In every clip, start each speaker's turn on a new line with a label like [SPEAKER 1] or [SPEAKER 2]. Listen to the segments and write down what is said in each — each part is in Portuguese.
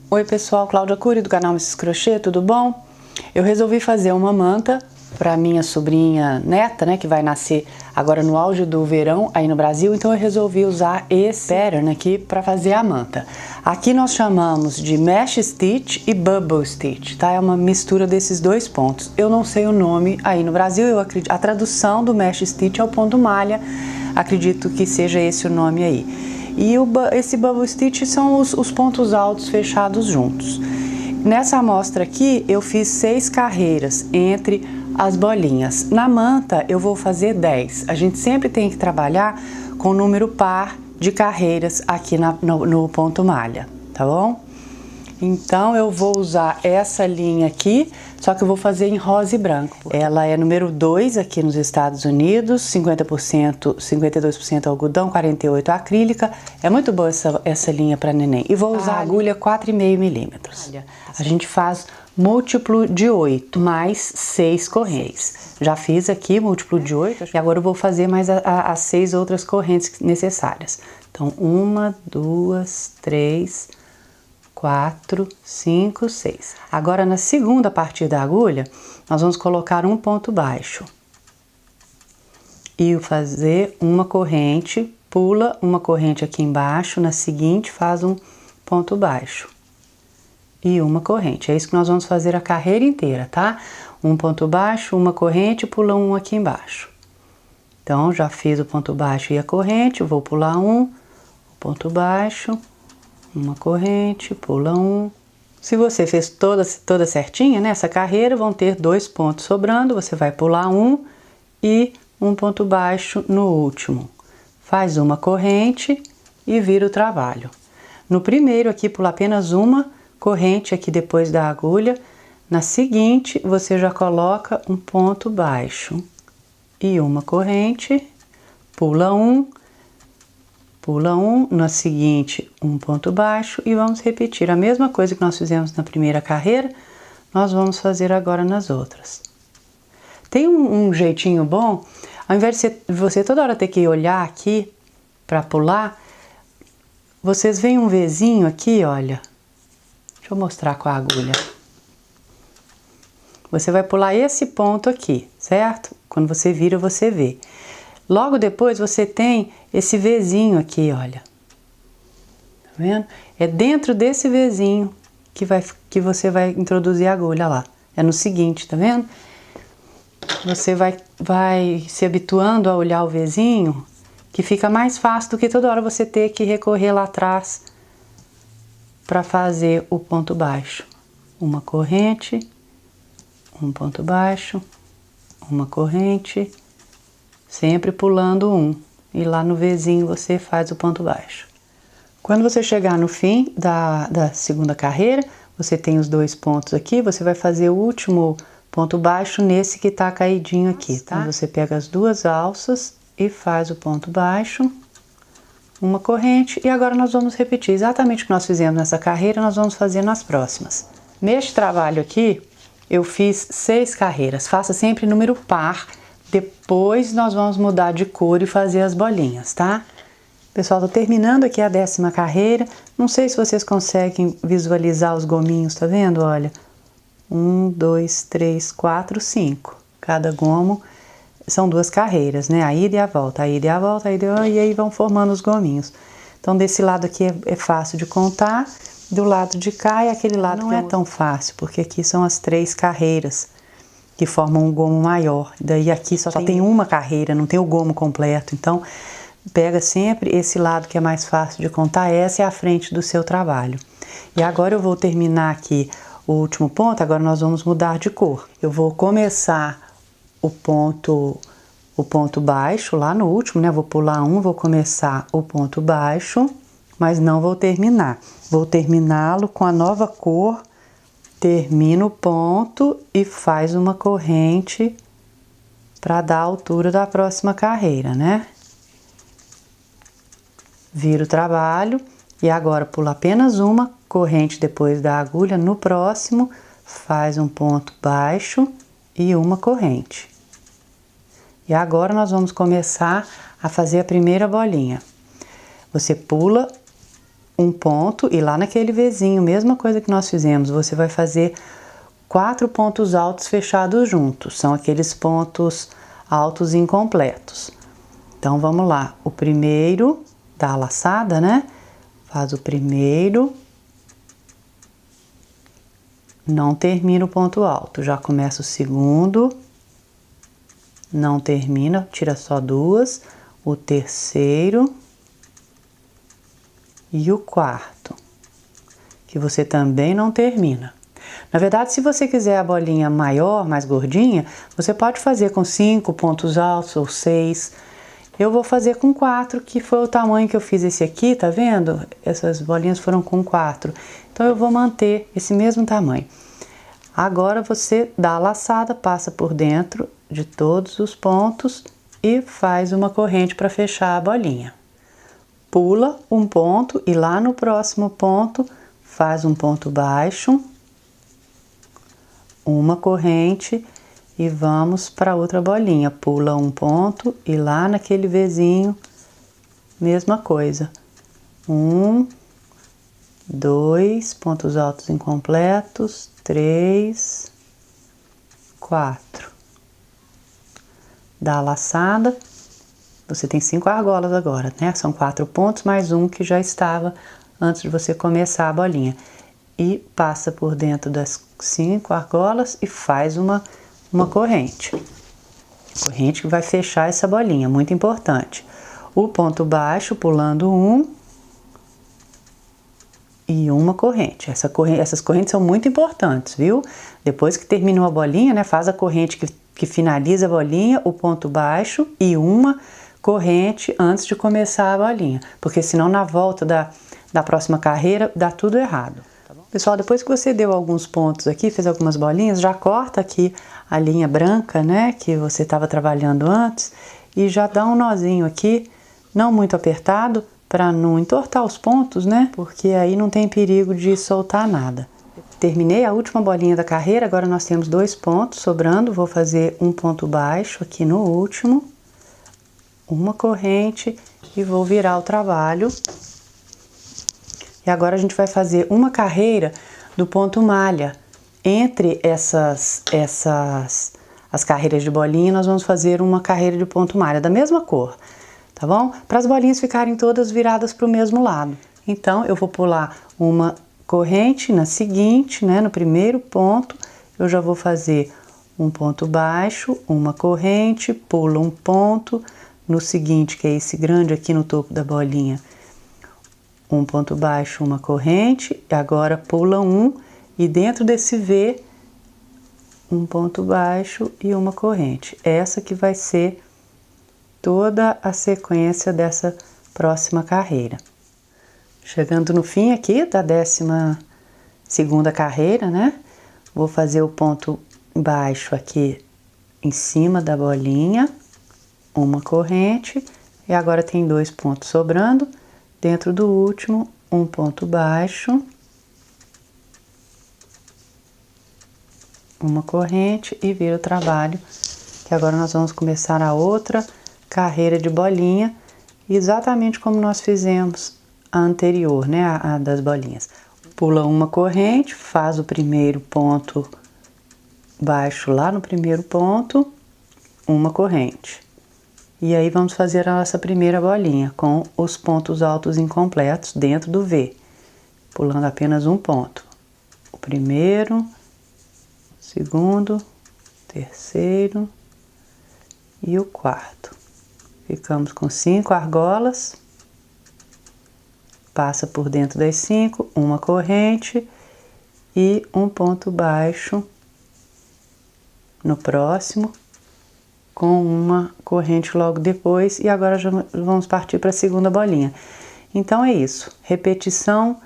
[SPEAKER 1] Oi pessoal, Cláudia Cury do canal Mrs Crochê, tudo bom? Eu resolvi fazer uma manta para minha sobrinha neta, né, que vai nascer agora no auge do verão aí no Brasil, então eu resolvi usar esse pattern aqui para fazer a manta. Aqui nós chamamos de mesh stitch e bubble stitch, tá? É uma mistura desses dois pontos. Eu não sei o nome aí no Brasil, eu acredito, a tradução do mesh stitch é o ponto malha, acredito que seja esse o nome aí. E esse bubble stitch são os pontos altos fechados juntos. Nessa amostra aqui eu fiz 6 carreiras entre as bolinhas. Na manta eu vou fazer 10. A gente sempre tem que trabalhar com número par de carreiras aqui no ponto malha, tá bom? Então eu vou usar essa linha aqui, só que eu vou fazer em rosa e branco. Ela é número 2 aqui nos Estados Unidos, 50%, 52% algodão, 48% acrílica. É muito boa essa linha para neném. E vou usar a agulha 4,5 milímetros. A gente faz múltiplo de 8, mais 6 correntes. Já fiz aqui múltiplo de 8 e agora eu vou fazer mais as 6 outras correntes necessárias. Então, 1, 2, 3... 4, 5, 6. Agora na segunda partida da agulha, nós vamos colocar um ponto baixo. E fazer uma corrente, pula uma corrente aqui embaixo, na seguinte faz um ponto baixo. E uma corrente. É isso que nós vamos fazer a carreira inteira, tá? Um ponto baixo, uma corrente, pula um aqui embaixo. Então, já fiz o ponto baixo e a corrente, vou pular um, ponto baixo, uma corrente, pula um. Se você fez toda certinha, né, essa carreira, vão ter 2 pontos sobrando, você vai pular um e um ponto baixo no último. Faz uma corrente e vira o trabalho. No primeiro aqui, pula apenas uma corrente aqui depois da agulha. Na seguinte, você já coloca um ponto baixo e uma corrente, pula um, na seguinte um ponto baixo e vamos repetir a mesma coisa que nós fizemos na primeira carreira, nós vamos fazer agora nas outras. Tem um jeitinho bom, ao invés de você toda hora ter que olhar aqui para pular, vocês veem um Vzinho aqui, olha, deixa eu mostrar com a agulha. Você vai pular esse ponto aqui, certo? Quando você vira, você vê. Logo depois você tem esse Vzinho aqui, olha. Tá vendo? É dentro desse Vzinho que você vai introduzir a agulha lá. É no seguinte, tá vendo? Você vai se habituando a olhar o Vzinho, que fica mais fácil do que toda hora você ter que recorrer lá atrás para fazer o ponto baixo. Uma corrente, um ponto baixo, uma corrente, sempre pulando um, e lá no Vzinho você faz o ponto baixo. Quando você chegar no fim da segunda carreira, você tem os 2 pontos aqui, você vai fazer o último ponto baixo nesse que tá caidinho aqui, tá? Então você pega as 2 alças e faz o ponto baixo, uma corrente, e agora nós vamos repetir exatamente o que nós fizemos nessa carreira, nós vamos fazer nas próximas. Neste trabalho aqui, eu fiz 6 carreiras, faça sempre número par. Depois nós vamos mudar de cor e fazer as bolinhas, tá? Pessoal, tô terminando aqui a 10ª carreira. Não sei se vocês conseguem visualizar os gominhos, tá vendo? Olha, 1, 2, 3, 4, 5. Cada gomo são 2 carreiras, né? A ida e a volta, a ida e a volta, a ida e a volta, e aí vão formando os gominhos. Então, desse lado aqui é fácil de contar, do lado de cá e aquele lado não é tão fácil, porque aqui são as 3 carreiras que formam um gomo maior. Daí aqui só tem uma carreira, não tem o gomo completo. Então, pega sempre esse lado que é mais fácil de contar, essa é a frente do seu trabalho. E agora eu vou terminar aqui o último ponto, agora nós vamos mudar de cor. Eu vou começar o ponto baixo lá no último, né? Vou pular um, vou começar o ponto baixo, mas não vou terminar. Vou terminá-lo com a nova cor. Termina o ponto e faz uma corrente para dar a altura da próxima carreira, né? Vira o trabalho e agora pula apenas uma corrente depois da agulha. No próximo, faz um ponto baixo e uma corrente. E agora nós vamos começar a fazer a primeira bolinha. Você pula um ponto e lá naquele Vzinho, mesma coisa que nós fizemos, você vai fazer 4 pontos altos fechados juntos, são aqueles pontos altos incompletos. Então vamos lá, o primeiro da laçada, né? Faz o primeiro, não termina o ponto alto, já começa o segundo, não termina, tira só 2, o terceiro e o quarto, que você também não termina. Na verdade, se você quiser a bolinha maior, mais gordinha, você pode fazer com 5 pontos altos ou 6. Eu vou fazer com 4, que foi o tamanho que eu fiz esse aqui, tá vendo? Essas bolinhas foram com 4. Então, eu vou manter esse mesmo tamanho. Agora, você dá a laçada, passa por dentro de todos os pontos e faz uma corrente para fechar a bolinha. Pula um ponto e lá no próximo ponto, faz um ponto baixo, uma corrente e vamos para outra bolinha. Pula um ponto e lá naquele Vzinho, mesma coisa. 1, 2, pontos altos incompletos, 3, 4. Dá a laçada, você tem 5 argolas agora, né? São 4 pontos mais um que já estava antes de você começar a bolinha. E passa por dentro das 5 argolas e faz uma corrente. Corrente que vai fechar essa bolinha, muito importante. O ponto baixo, pulando um e uma corrente. Essas correntes são muito importantes, viu? Depois que termina uma bolinha, né, faz a corrente que finaliza a bolinha, o ponto baixo e uma corrente antes de começar a bolinha, porque senão na volta da próxima carreira dá tudo errado. Tá bom? Pessoal, depois que você deu alguns pontos aqui, fez algumas bolinhas, já corta aqui a linha branca, né, que você estava trabalhando antes e já dá um nozinho aqui, não muito apertado, para não entortar os pontos, né, porque aí não tem perigo de soltar nada. Terminei a última bolinha da carreira, agora nós temos 2 pontos sobrando, vou fazer um ponto baixo aqui no último, uma corrente e vou virar o trabalho. E agora a gente vai fazer uma carreira do ponto malha. Entre as carreiras de bolinha, nós vamos fazer uma carreira de ponto malha da mesma cor, tá bom? Para as bolinhas ficarem todas viradas para o mesmo lado. Então, eu vou pular uma corrente na seguinte, né? No primeiro ponto, eu já vou fazer um ponto baixo, uma corrente, pulo um ponto. No seguinte, que é esse grande aqui no topo da bolinha, um ponto baixo, uma corrente, e agora pula um, e dentro desse V, um ponto baixo e uma corrente. Essa que vai ser toda a sequência dessa próxima carreira. Chegando no fim aqui da 12ª carreira, né? Vou fazer o ponto baixo aqui em cima da bolinha, uma corrente, e agora tem 2 pontos sobrando. Dentro do último, um ponto baixo, uma corrente e vira o trabalho, que agora nós vamos começar a outra carreira de bolinha, exatamente como nós fizemos a anterior, né, a das bolinhas. Pula uma corrente, faz o primeiro ponto baixo lá no primeiro ponto, uma corrente. E aí vamos fazer a nossa primeira bolinha com os pontos altos incompletos dentro do V, pulando apenas um ponto. O primeiro, segundo, terceiro e o quarto. Ficamos com 5 argolas, passa por dentro das 5, uma corrente e um ponto baixo no próximo, com uma corrente logo depois, e agora já vamos partir para a segunda bolinha. Então é isso, repetição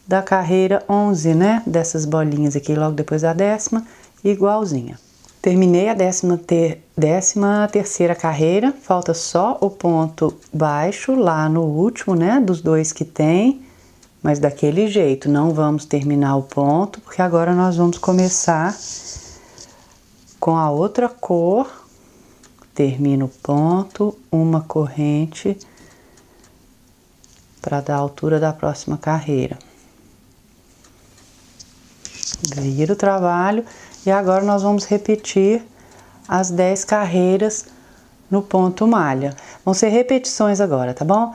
[SPEAKER 1] da carreira 11, né, dessas bolinhas aqui logo depois da 10ª, igualzinha. Terminei a 13ª carreira, falta só o ponto baixo lá no último, né, dos 2 que tem, mas daquele jeito, não vamos terminar o ponto, porque agora nós vamos começar com a outra cor. Termino o ponto, uma corrente, para dar a altura da próxima carreira. Vira o trabalho e agora nós vamos repetir as 10 carreiras no ponto malha. Vão ser repetições agora, tá bom?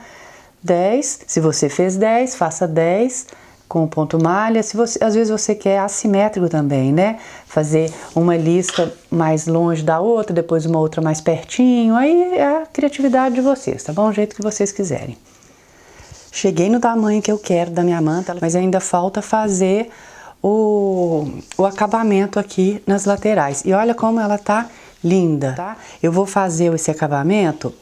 [SPEAKER 1] 10, se você fez 10, faça 10 com o ponto malha. Se você, às vezes você quer assimétrico também, né? Fazer uma lista mais longe da outra, depois uma outra mais pertinho. Aí é a criatividade de vocês, tá bom? O jeito que vocês quiserem. Cheguei no tamanho que eu quero da minha manta, mas ainda falta fazer o acabamento aqui nas laterais. E olha como ela tá linda, tá? Eu vou fazer esse acabamento,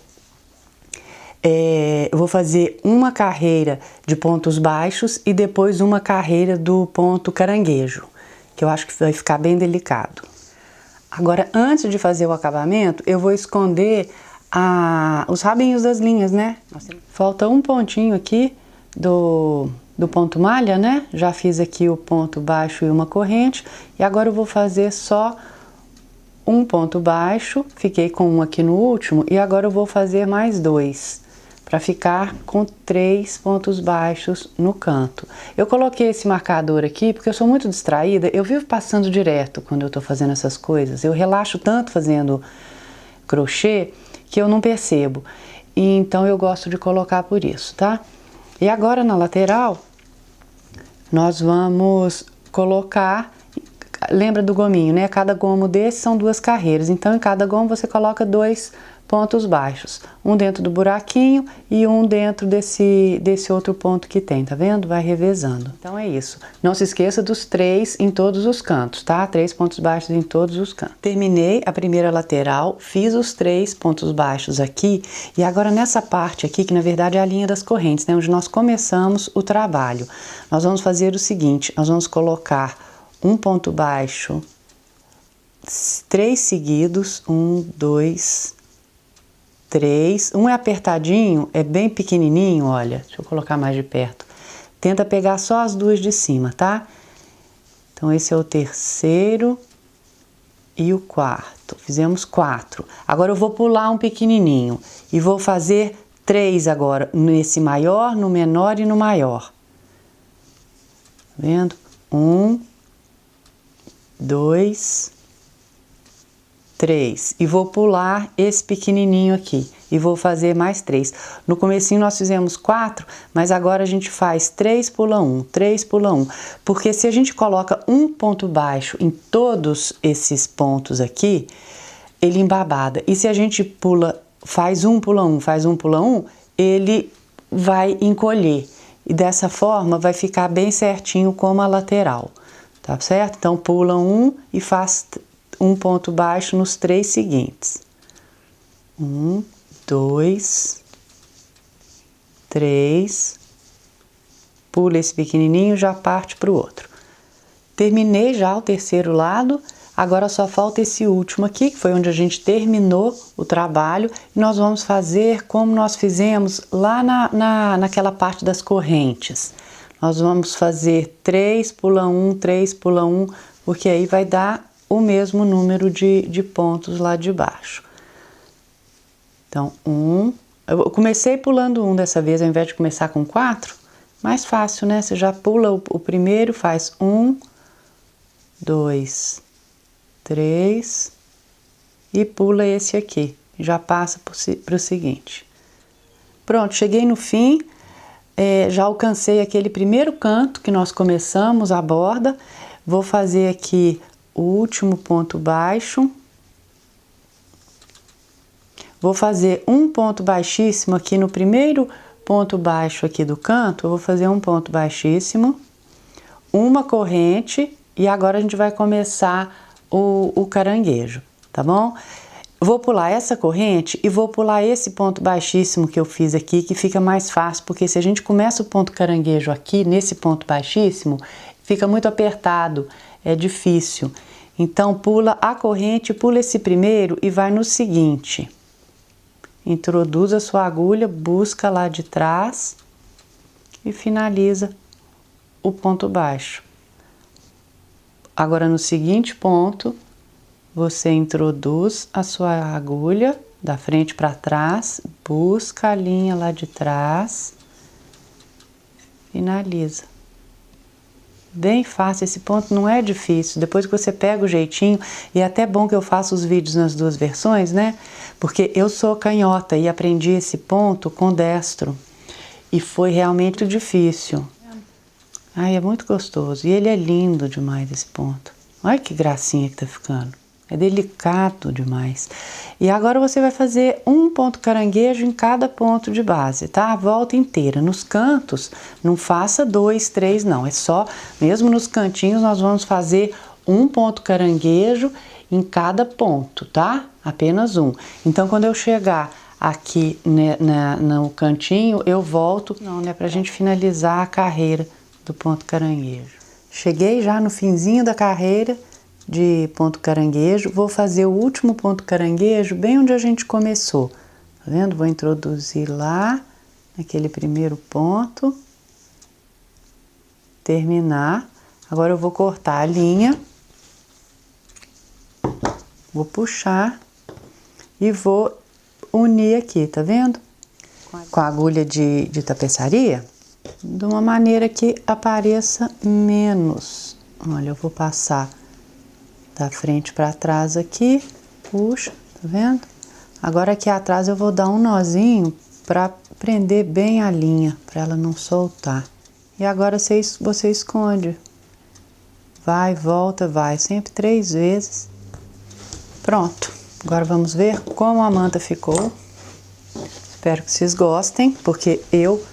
[SPEAKER 1] eu vou fazer uma carreira de pontos baixos e depois uma carreira do ponto caranguejo, que eu acho que vai ficar bem delicado. Agora, antes de fazer o acabamento, eu vou esconder os rabinhos das linhas, né? Falta um pontinho aqui do ponto malha, né? Já fiz aqui o ponto baixo e uma corrente, e agora eu vou fazer só um ponto baixo, fiquei com um aqui no último, e agora eu vou fazer mais 2, para ficar com 3 pontos baixos no canto. Eu coloquei esse marcador aqui porque eu sou muito distraída, eu vivo passando direto quando eu tô fazendo essas coisas, eu relaxo tanto fazendo crochê que eu não percebo, e então eu gosto de colocar por isso, tá? E agora na lateral, nós vamos colocar, lembra do gominho, né? Cada gomo desse são 2 carreiras, então em cada gomo você coloca 2 pontos baixos, um dentro do buraquinho e um dentro desse outro ponto que tem, tá vendo? Vai revezando. Então é isso. Não se esqueça dos 3 em todos os cantos, tá? 3 pontos baixos em todos os cantos. Terminei a primeira lateral, fiz os 3 pontos baixos aqui, e agora nessa parte aqui, que na verdade é a linha das correntes, né? Onde nós começamos o trabalho. Nós vamos fazer o seguinte, nós vamos colocar um ponto baixo, 3 seguidos, 1, 2, 3, um é apertadinho, é bem pequenininho, olha, deixa eu colocar mais de perto. Tenta pegar só as 2 de cima, tá? Então esse é o terceiro e o quarto, fizemos 4. Agora eu vou pular um pequenininho e vou fazer 3 agora, nesse maior, no menor e no maior. Tá vendo? 1, 2, 3, e vou pular esse pequenininho aqui, e vou fazer mais 3. No comecinho nós fizemos 4, mas agora a gente faz 3, pula 1, 3, pula 1, porque se a gente coloca um ponto baixo em todos esses pontos aqui, ele embabada, e se a gente pula, faz 1, pula 1, faz 1, pula 1, ele vai encolher, e dessa forma vai ficar bem certinho como a lateral, tá certo? Então pula 1 e faz um ponto baixo nos 3 seguintes. 1, 2, 3, pula esse pequenininho, já parte para o outro. Terminei já o terceiro lado, agora só falta esse último aqui, que foi onde a gente terminou o trabalho, e nós vamos fazer como nós fizemos lá naquela parte das correntes. Nós vamos fazer 3, pula 1, 3, pula 1, porque aí vai dar o mesmo número de pontos lá de baixo. Então, 1, eu comecei pulando 1 dessa vez, ao invés de começar com 4, mais fácil, né? Você já pula o primeiro, faz 1, 2, 3 e pula esse aqui, já passa para o seguinte. Pronto, cheguei no fim, já alcancei aquele primeiro canto que nós começamos, a borda, vou fazer aqui o último ponto baixo, vou fazer um ponto baixíssimo aqui no primeiro ponto baixo aqui do canto, eu vou fazer um ponto baixíssimo, uma corrente, e agora a gente vai começar o caranguejo, tá bom? Vou pular essa corrente e vou pular esse ponto baixíssimo que eu fiz aqui, que fica mais fácil, porque se a gente começa o ponto caranguejo aqui, nesse ponto baixíssimo, fica muito apertado, é difícil. Então pula a corrente, pula esse primeiro e vai no seguinte. Introduz a sua agulha, busca lá de trás e finaliza o ponto baixo. Agora no seguinte ponto, você introduz a sua agulha da frente para trás, busca a linha lá de trás finaliza. Bem fácil, esse ponto não é difícil, depois que você pega o jeitinho, e é até bom que eu faça os vídeos nas duas versões, né? Porque eu sou canhota e aprendi esse ponto com destro, e foi realmente difícil. Ai, é muito gostoso, e ele é lindo demais esse ponto. Olha que gracinha que tá ficando, é delicado demais. E agora você vai fazer um ponto caranguejo em cada ponto de base, tá? A volta inteira. Nos cantos, não faça 2, 3, não. É só, mesmo nos cantinhos, nós vamos fazer um ponto caranguejo em cada ponto, tá? Apenas um. Então, quando eu chegar aqui no cantinho, eu volto, não, né? Pra gente finalizar a carreira do ponto caranguejo. Cheguei já no finzinho da carreira de ponto caranguejo, vou fazer o último ponto caranguejo bem onde a gente começou, tá vendo? Vou introduzir lá, naquele primeiro ponto, terminar. Agora eu vou cortar a linha, vou puxar e vou unir aqui, tá vendo? Com a agulha de tapeçaria, de uma maneira que apareça menos. Olha, eu vou passar da frente para trás aqui, puxa, tá vendo? Agora aqui atrás eu vou dar um nozinho para prender bem a linha, para ela não soltar. E agora você esconde. Vai, volta, vai, sempre 3 vezes. Pronto. Agora vamos ver como a manta ficou. Espero que vocês gostem, porque eu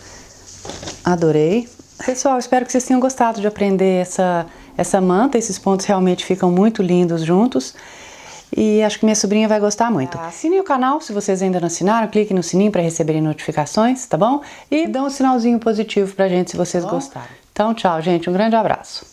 [SPEAKER 1] adorei. Pessoal, espero que vocês tenham gostado de aprender essa manta. Esses pontos realmente ficam muito lindos juntos. E acho que minha sobrinha vai gostar muito. Assinem o canal se vocês ainda não assinaram. Clique no sininho para receberem notificações, tá bom? E dão um sinalzinho positivo pra gente se vocês gostaram. Então, tchau, gente. Um grande abraço.